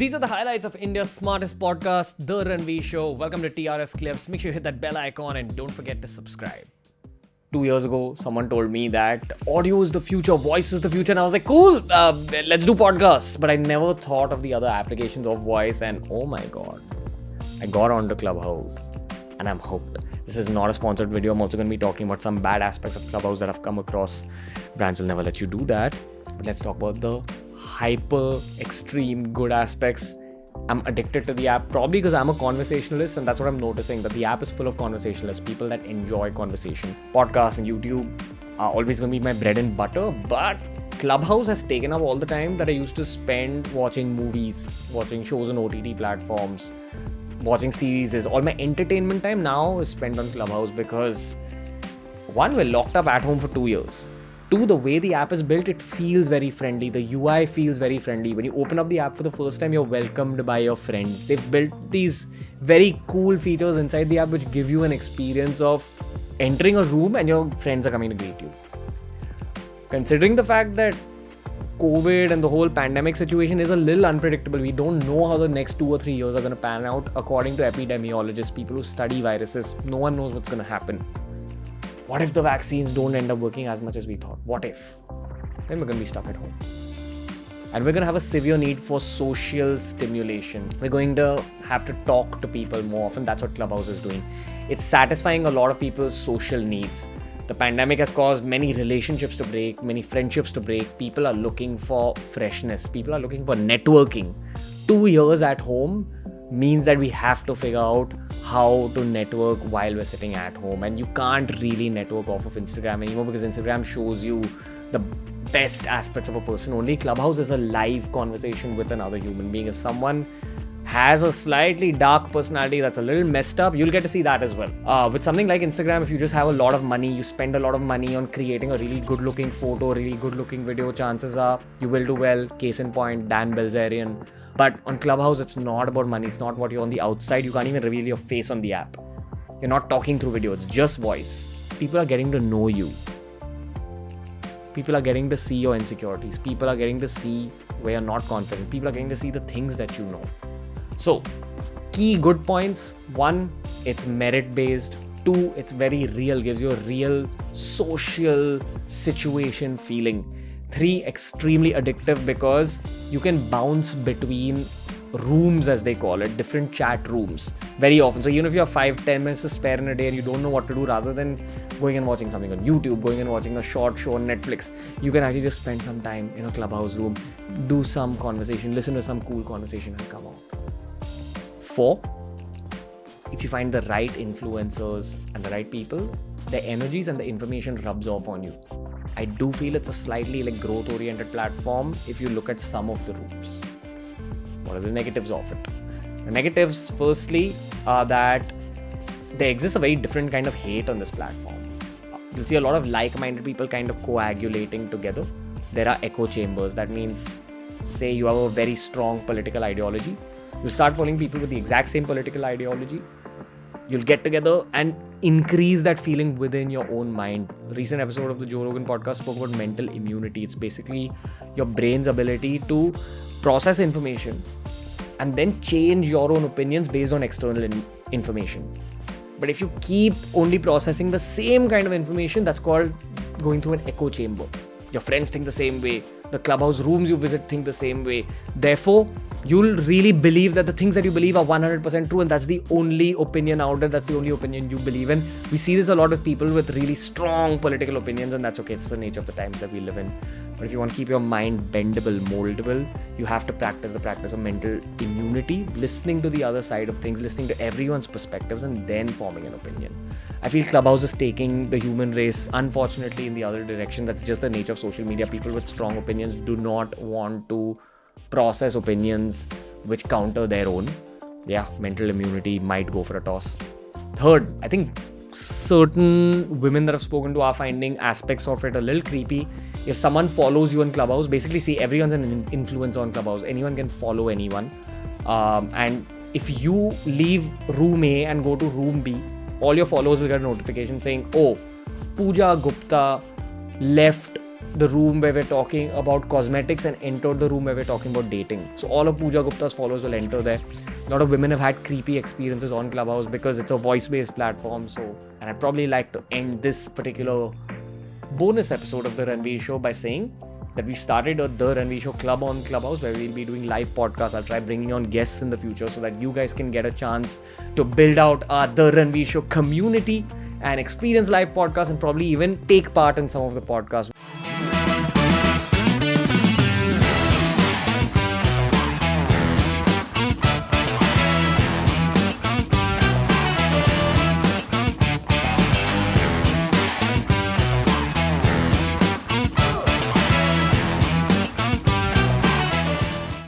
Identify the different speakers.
Speaker 1: These are the highlights of India's smartest podcast, The Ranveer Show. Welcome to TRS Clips. Make sure you hit that bell icon and don't forget to subscribe. 2 years ago, someone told me that audio is the future, voice is the future. And I was like, cool, let's do podcasts. But I never thought of the other applications of voice. And oh my God, I got onto Clubhouse and I'm hooked. This is not a sponsored video. I'm also going to be talking about some bad aspects of Clubhouse that I've come across. Brands will never let you do that. But let's talk about the hyper extreme good aspects. I'm addicted to the app probably because I'm a conversationalist, and that's what I'm noticing, that the app is full of conversationalists, people that enjoy conversation. Podcasts and YouTube are always going to be my bread and butter, but Clubhouse has taken up all the time that I used to spend watching movies, watching shows on OTT platforms, watching series. All my entertainment time now is spent on Clubhouse because one, we're locked up at home for 2 years. Two, the way the app is built, it feels very friendly. The UI feels very friendly. When you open up the app for the first time, you're welcomed by your friends. They've built these very cool features inside the app which give you an experience of entering a room and your friends are coming to greet you. Considering the fact that COVID and the whole pandemic situation is a little unpredictable, we don't know how the next 2 or 3 years are going to pan out. According to epidemiologists, people who study viruses, no one knows what's going to happen. What if the vaccines don't end up working as much as we thought? What if? Then we're going to be stuck at home. And we're going to have a severe need for social stimulation. We're going to have to talk to people more often. That's what Clubhouse is doing. It's satisfying a lot of people's social needs. The pandemic has caused many relationships to break, many friendships to break. People are looking for freshness. People are looking for networking. 2 years at home means that we have to figure out how to network while we're sitting at home. And you can't really network off of Instagram anymore because Instagram shows you the best aspects of a person. Only Clubhouse is a live conversation with another human being. If someone has a slightly dark personality that's a little messed up, you'll get to see that as well. With something like Instagram, if you just have a lot of money, you spend a lot of money on creating a really good looking photo, really good looking video, chances are you will do well. Case in point, Dan Bilzerian. But on Clubhouse, it's not about money. It's not what you're on the outside. You can't even reveal your face on the app. You're not talking through video. It's just voice. People are getting to know you. People are getting to see your insecurities. People are getting to see where you're not confident. People are getting to see the things that you know. So, key good points. 1, it's merit-based. 2, it's very real. Gives you a real social situation feeling. 3, extremely addictive because you can bounce between rooms, as they call it, different chat rooms very often. So even if you have 5-10 minutes to spare in a day and you don't know what to do, rather than going and watching something on YouTube, going and watching a short show on Netflix, you can actually just spend some time in a Clubhouse room, do some conversation, listen to some cool conversation and come out. 4, if you find the right influencers and the right people, the energies and the information rubs off on you. I do feel it's a slightly growth-oriented platform if you look at some of the rooms. What are the negatives of it? The negatives, firstly, are that there exists a very different kind of hate on this platform. You'll see a lot of like-minded people kind of coagulating together. There are echo chambers. That means, say you have a very strong political ideology. You'll start following people with the exact same political ideology. You'll get together and increase that feeling within your own mind. A recent episode of the Joe Rogan podcast spoke about mental immunity. It's basically your brain's ability to process information and then change your own opinions based on external information. But if you keep only processing the same kind of information, that's called going through an echo chamber. Your friends think the same way. The Clubhouse rooms you visit think the same way. Therefore, you'll really believe that the things that you believe are 100% true, and that's the only opinion out there. That's the only opinion you believe in. We see this a lot with people with really strong political opinions, and that's okay. It's the nature of the times that we live in. But if you want to keep your mind bendable, moldable, you have to practice the practice of mental immunity, listening to the other side of things, listening to everyone's perspectives, and then forming an opinion. I feel Clubhouse is taking the human race, unfortunately, in the other direction. That's just the nature of social media. People with strong opinions do not want to process opinions which counter their own. Yeah, mental immunity might go for a toss. Third, I think certain women that I've spoken to are finding aspects of it a little creepy. If someone follows you on Clubhouse, basically see everyone's an influencer on Clubhouse. Anyone can follow anyone. And if you leave room A and go to room B, all your followers will get a notification saying, oh, Pooja Gupta left the room where we're talking about cosmetics and entered the room where we're talking about dating. So all of Pooja Gupta's followers will enter there. A lot of women have had creepy experiences on Clubhouse because it's a voice-based platform. And I'd probably like to end this particular bonus episode of The Ranveer Show by saying that we started a The Ranveer Show Club on Clubhouse where we'll be doing live podcasts. I'll try bringing on guests in the future so that you guys can get a chance to build out our The Ranveer Show community and experience live podcasts and probably even take part in some of the podcasts.